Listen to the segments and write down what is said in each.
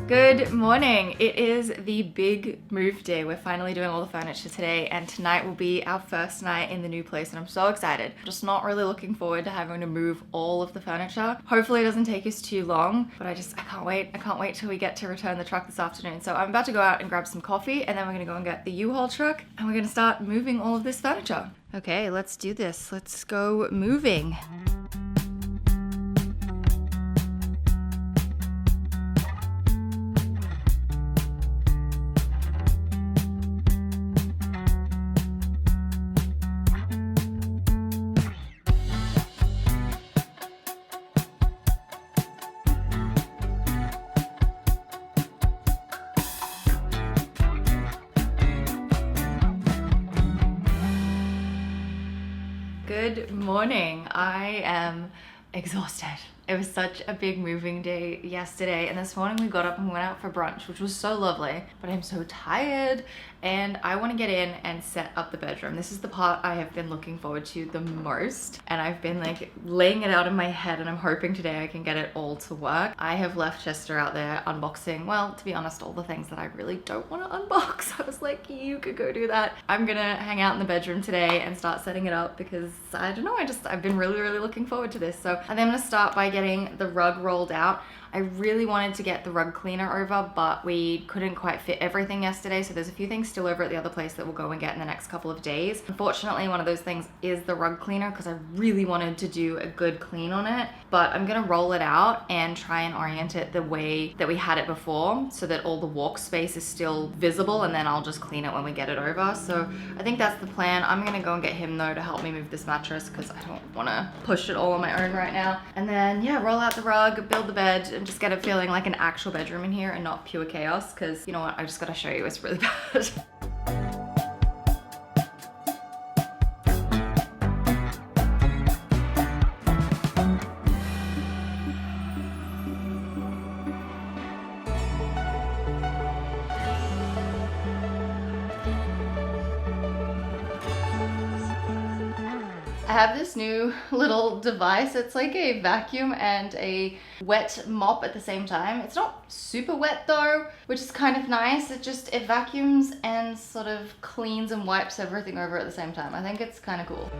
Good morning. It is the big move day. We're finally doing all the furniture today, and tonight will be our first night in the new place, and I'm so excited. I'm just not really looking forward to having to move all of the furniture. Hopefully it doesn't take us too long, but I can't wait. I can't wait till we get to return the truck this afternoon. So I'm about to go out and grab some coffee, and then we're gonna go and get the U-Haul truck, and we're gonna start moving all of this furniture. Okay, let's do this. Let's go moving. Good morning. I am exhausted. It was such a big moving day yesterday, and this morning we got up and went out for brunch, which was so lovely, but I'm so tired and I want to get in and set up the bedroom. This is the part I have been looking forward to the most, and I've been like laying it out in my head, and I'm hoping today I can get it all to work. I have left Chester out there unboxing, well, to be honest, all the things that I really don't want to unbox. I was like, you could go do that. I'm gonna hang out in the bedroom today and start setting it up because I don't know, I've been really looking forward to this. So I think I'm gonna start by getting the rug rolled out. I really wanted to get the rug cleaner over, but we couldn't quite fit everything yesterday, so there's a few things still over at the other place that we'll go and get in the next couple of days. Unfortunately, one of those things is the rug cleaner because I really wanted to do a good clean on it, but I'm gonna roll it out and try and orient it the way that we had it before so that all the walk space is still visible, and then I'll just clean it when we get it over. So I think that's the plan. I'm gonna go and get him though to help me move this mattress because I don't wanna push it all on my own right now. And then yeah, roll out the rug, build the bed, and just get it feeling like an actual bedroom in here and not pure chaos, because you know what, I just gotta show you, it's really bad. I have this new little device. It's like a vacuum and a wet mop at the same time. It's not super wet though, which is kind of nice. It vacuums and sort of cleans and wipes everything over at the same time. I think it's kind of cool.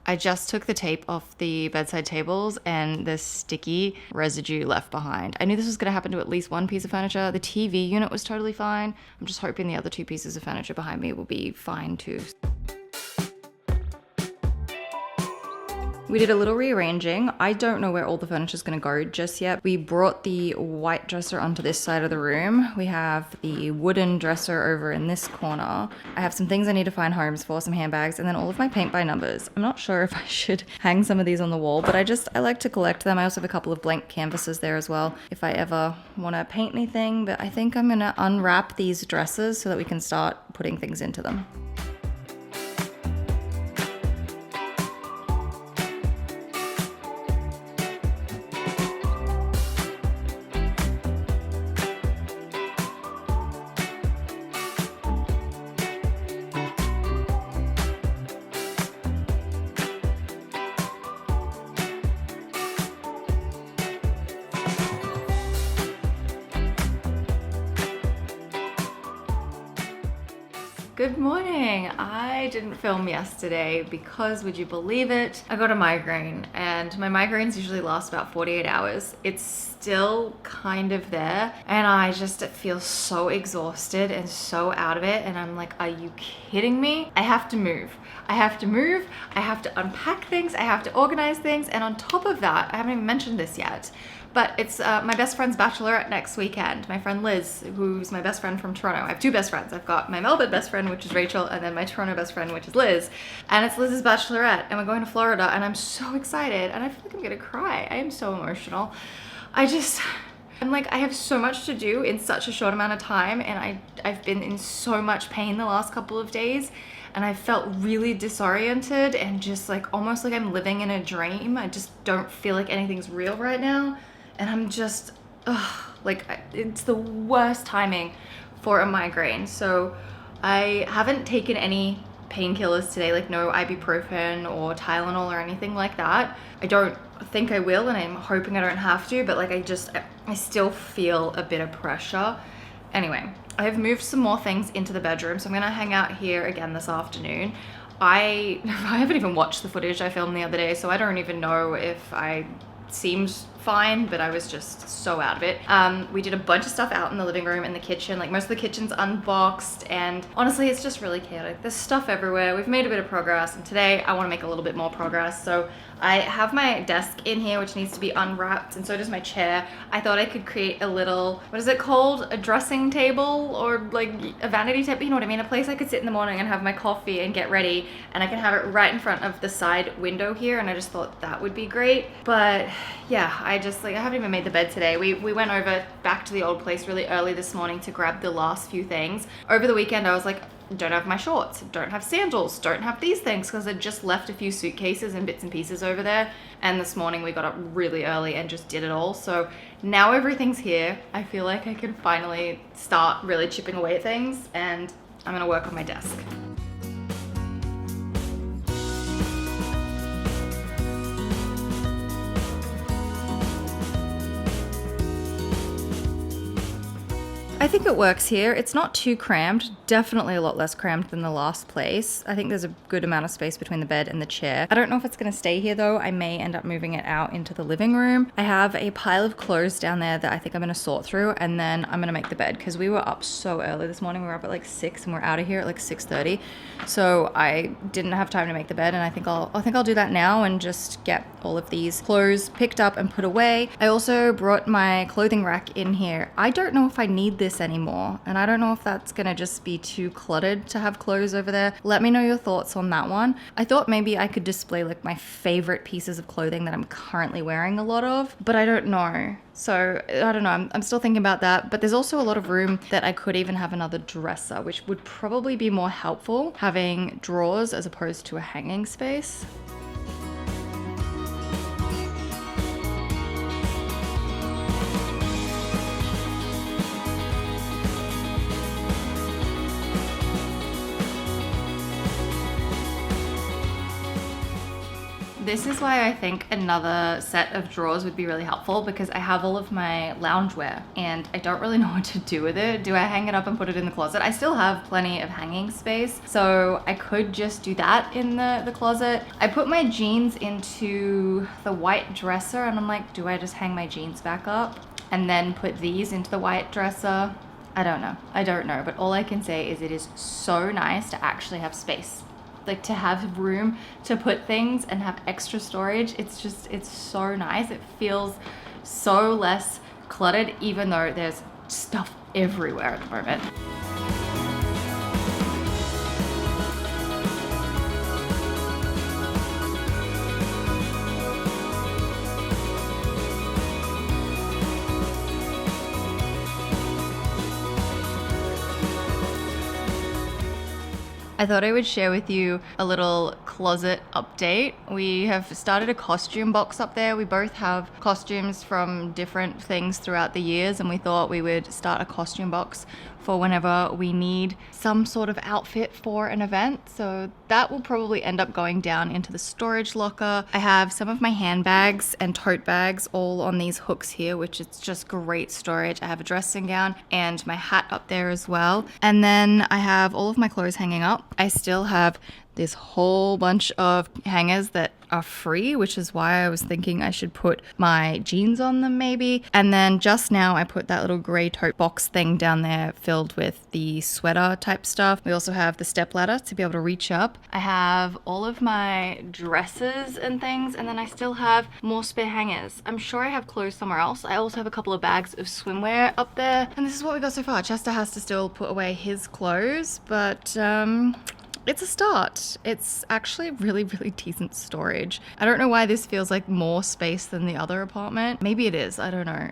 I just took the tape off the bedside tables and the sticky residue left behind. I knew this was going to happen to at least one piece of furniture. The TV unit was totally fine. I'm just hoping the other two pieces of furniture behind me will be fine too. We did a little rearranging. I don't know where all the furniture is going to go just yet. We brought the white dresser onto this side of the room. We have the wooden dresser over in this corner. I have some things I need to find homes for, some handbags, and then all of my paint by numbers. I'm not sure if I should hang some of these on the wall, but I like to collect them. I also have a couple of blank canvases there as well if I ever want to paint anything, but I think I'm going to unwrap these dressers so that we can start putting things into them. Good morning. I didn't film yesterday because, would you believe it, I got a migraine, and my migraines usually last about 48 hours. It's still kind of there, and I just feel so exhausted and so out of it, and I'm like, are you kidding me? I have to move. I have to unpack things, I have to organize things, and on top of that, I haven't even mentioned this yet, but it's my best friend's bachelorette next weekend. My friend Liz, who's my best friend from Toronto. I have two best friends. I've got my Melbourne best friend, which is Rachel, and then my Toronto best friend, which is Liz. And it's Liz's bachelorette, and we're going to Florida, and I'm so excited, and I feel like I'm gonna cry. I am so emotional. I'm like, I have so much to do in such a short amount of time, and I've been in so much pain the last couple of days, and I felt really disoriented and just like almost like I'm living in a dream. I just don't feel like anything's real right now. And I'm just, it's the worst timing for a migraine. So I haven't taken any painkillers today, like no ibuprofen or Tylenol or anything like that. I don't think I will, and I'm hoping I don't have to, but like I still feel a bit of pressure. Anyway, I have moved some more things into the bedroom, so I'm gonna hang out here again this afternoon. I haven't even watched the footage I filmed the other day, so I don't even know if I seemed fine, but I was just so out of it. We did a bunch of stuff out in the living room and the kitchen. Like most of the kitchen's unboxed, and honestly it's just really chaotic. There's stuff everywhere. We've made a bit of progress, and today I want to make a little bit more progress. So I have my desk in here, which needs to be unwrapped, and so does my chair. I thought I could create a little, what is it called? A dressing table, or like a vanity table, you know what I mean? A place I could sit in the morning and have my coffee and get ready, and I can have it right in front of the side window here, and I just thought that would be great. But yeah, I haven't even made the bed today. We went over back to the old place really early this morning to grab the last few things. Over the weekend I was like, don't have my shorts, don't have sandals, don't have these things, because I just left a few suitcases and bits and pieces over there. And this morning we got up really early and just did it all. So now everything's here. I feel like I can finally start really chipping away at things, and I'm gonna work on my desk. I think it works here. It's not too crammed, definitely a lot less crammed than the last place. I think there's a good amount of space between the bed and the chair. I don't know if it's gonna stay here though. I may end up moving it out into the living room. I have a pile of clothes down there that I think I'm gonna sort through, and then I'm gonna make the bed, because we were up so early this morning. We were up at like 6 and we're out of here at like 6:30. So I didn't have time to make the bed, and I think I'll do that now and just get all of these clothes picked up and put away. I also brought my clothing rack in here. I don't know if I need this anymore, and I don't know if that's gonna just be too cluttered to have clothes over there. Let me know your thoughts on that one. I thought maybe I could display like my favorite pieces of clothing that I'm currently wearing a lot of, but I don't know. So I don't know, I'm still thinking about that. But there's also a lot of room that I could even have another dresser, which would probably be more helpful, having drawers as opposed to a hanging space. This is why I think another set of drawers would be really helpful, because I have all of my loungewear and I don't really know what to do with it. Do I hang it up and put it in the closet? I still have plenty of hanging space, so I could just do that in the closet. I put my jeans into the white dresser, and I'm like, do I just hang my jeans back up and then put these into the white dresser? I don't know, but all I can say is it is so nice to actually have space. Like to have room to put things and have extra storage. It's so nice. It feels so less cluttered, even though there's stuff everywhere at the moment. I thought I would share with you a little closet update. We have started a costume box up there. We both have costumes from different things throughout the years, and we thought we would start a costume box for whenever we need some sort of outfit for an event. So that will probably end up going down into the storage locker. I have some of my handbags and tote bags all on these hooks here, which is just great storage. I have a dressing gown and my hat up there as well. And then I have all of my clothes hanging up. I still have this whole bunch of hangers that are free, which is why I was thinking I should put my jeans on them maybe. And then just now I put that little gray tote box thing down there filled with the sweater type stuff. We also have the step ladder to be able to reach up. I have all of my dresses and things, and then I still have more spare hangers. I'm sure I have clothes somewhere else. I also have a couple of bags of swimwear up there. And this is what we got so far. Chester has to still put away his clothes, but it's a start. It's actually really, really decent storage. I don't know why this feels like more space than the other apartment. Maybe it is, I don't know.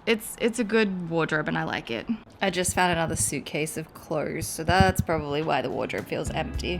It's a good wardrobe and I like it. I just found another suitcase of clothes, so that's probably why the wardrobe feels empty.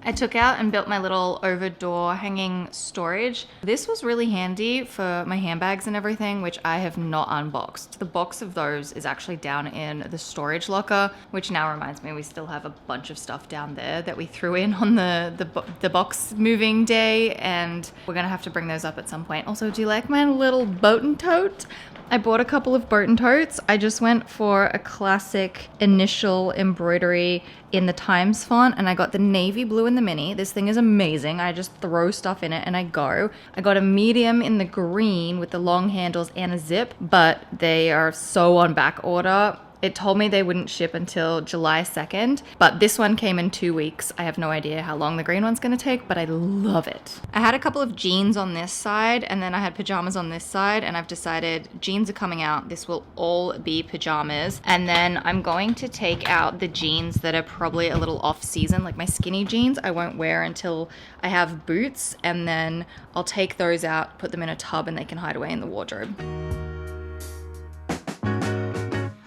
I took out and built my little over door hanging storage. This was really handy for my handbags and everything, which I have not unboxed. The box of those is actually down in the storage locker, which now reminds me we still have a bunch of stuff down there that we threw in on the box moving day, and we're gonna have to bring those up at some point. Also, do you like my little Boatin' tote? I bought a couple of Boatin' totes. I just went for a classic initial embroidery in the Times font, and I got the navy blue in the mini. This thing is amazing. I just throw stuff in it and I go. I got a medium in the green with the long handles and a zip, but they are so on back order. It told me they wouldn't ship until July 2nd, but this one came in 2 weeks. I have no idea how long the green one's gonna take, but I love it. I had a couple of jeans on this side, and then I had pajamas on this side, and I've decided jeans are coming out. This will all be pajamas. And then I'm going to take out the jeans that are probably a little off season, like my skinny jeans I won't wear until I have boots, and then I'll take those out, put them in a tub, and they can hide away in the wardrobe.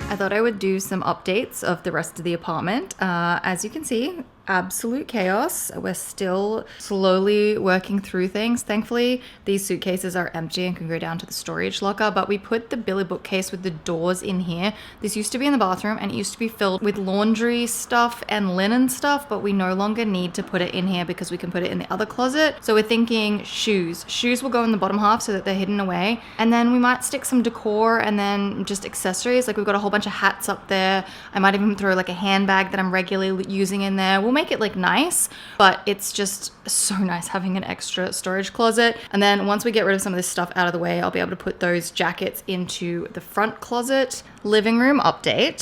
I thought I would do some updates of the rest of the apartment. As you can see, absolute chaos. We're still slowly working through things. Thankfully, these suitcases are empty and can go down to the storage locker, but we put the Billy bookcase with the doors in here. This used to be in the bathroom and it used to be filled with laundry stuff and linen stuff, but we no longer need to put it in here because we can put it in the other closet. So we're thinking shoes. Shoes will go in the bottom half so that they're hidden away. And then we might stick some decor and then just accessories. Like we've got a whole bunch of hats up there. I might even throw like a handbag that I'm regularly using in there. We'll make it like nice, but it's just so nice having an extra storage closet. And then once we get rid of some of this stuff out of the way, I'll be able to put those jackets into the front closet. Living room update.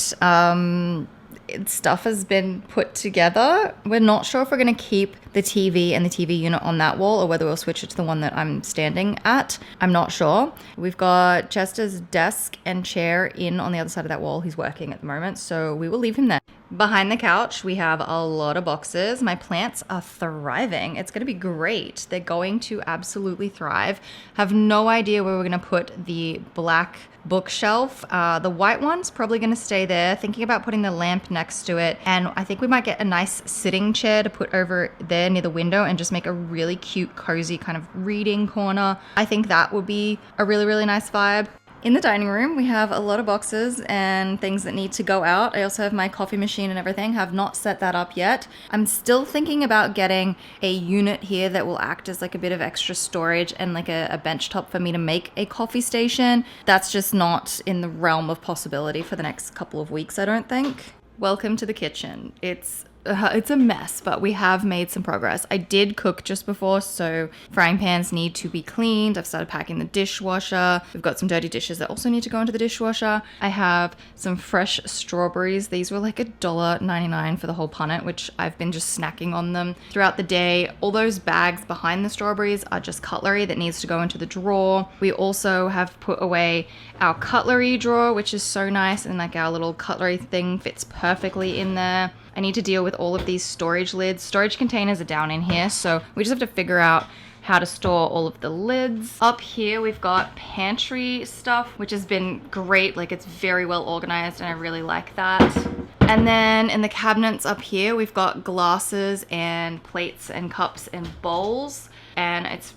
Stuff has been put together. We're not sure if we're going to keep the TV and the TV unit on that wall or whether we'll switch it to the one that I'm standing at. I'm not sure. We've got Chester's desk and chair in on the other side of that wall. He's working at the moment, so we will leave him there. Behind the couch, we have a lot of boxes. My plants are thriving. It's going to be great. They're going to absolutely thrive. Have no idea where we're going to put the black bookshelf. The white one's probably going to stay there. Thinking about putting the lamp next to it. And I think we might get a nice sitting chair to put over there near the window and just make a really cute, cozy kind of reading corner. I think that would be a really, really nice vibe. In the dining room, we have a lot of boxes and things that need to go out. I also have my coffee machine and everything. Have not set that up yet. I'm still thinking about getting a unit here that will act as like a bit of extra storage and like a bench top for me to make a coffee station. That's just not in the realm of possibility for the next couple of weeks, I don't think. Welcome to the kitchen. It's it's a mess, but we have made some progress. I did cook just before, so frying pans need to be cleaned. I've started packing the dishwasher. We've got some dirty dishes that also need to go into the dishwasher. I have some fresh strawberries. These were like $1.99 for the whole punnet, which I've been just snacking on them throughout the day. All those bags behind the strawberries are just cutlery that needs to go into the drawer. We also have put away our cutlery drawer, which is so nice, and like our little cutlery thing fits perfectly in there. I need to deal with all of these storage lids. Storage containers are down in here, so we just have to figure out how to store all of the lids. Up here we've got pantry stuff, which has been great. Like, it's very well organized and I really like that. And then in the cabinets up here we've got glasses and plates and cups and bowls, and it's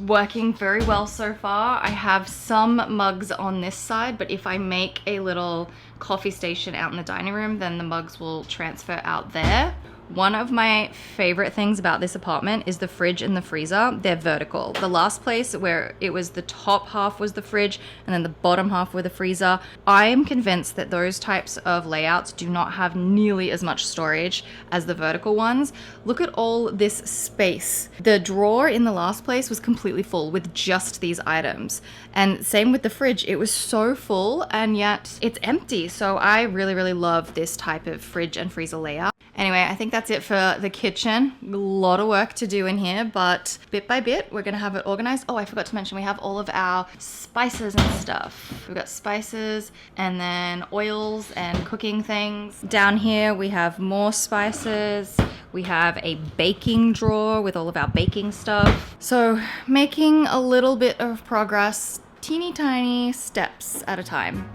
working very well so far. I have some mugs on this side, but if I make a little coffee station out in the dining room, then the mugs will transfer out there. One of my favorite things about this apartment is the fridge and the freezer. They're vertical. The last place where it was the top half was the fridge and then the bottom half were the freezer. I am convinced that those types of layouts do not have nearly as much storage as the vertical ones. Look at all this space. The drawer in the last place was completely full with just these items. And same with the fridge. It was so full and yet it's empty. So I really, really love this type of fridge and freezer layout. Anyway, I think that's it for the kitchen. A lot of work to do in here, but bit by bit, we're gonna have it organized. Oh, I forgot to mention, we have all of our spices and stuff. We've got spices and then oils and cooking things. Down here, we have more spices. We have a baking drawer with all of our baking stuff. So making a little bit of progress, teeny tiny steps at a time.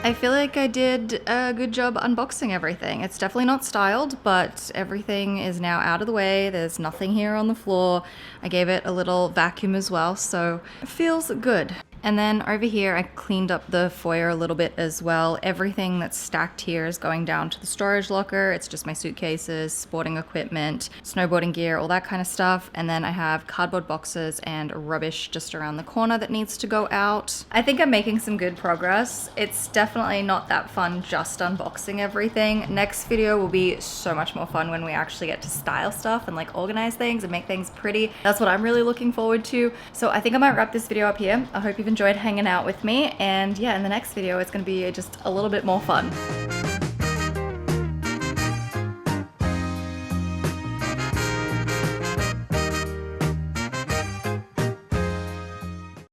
I feel like I did a good job unboxing everything. It's definitely not styled, but everything is now out of the way. There's nothing here on the floor. I gave it a little vacuum as well, so it feels good. And then over here, I cleaned up the foyer a little bit as well. Everything that's stacked here is going down to the storage locker. It's just my suitcases, sporting equipment, snowboarding gear, all that kind of stuff. And then I have cardboard boxes and rubbish just around the corner that needs to go out. I think I'm making some good progress. It's definitely not that fun just unboxing everything. Next video will be so much more fun when we actually get to style stuff and like organize things and make things pretty. That's what I'm really looking forward to. So I think I might wrap this video up here. I hope you've enjoyed hanging out with me, and yeah, in the next video it's going to be just a little bit more fun.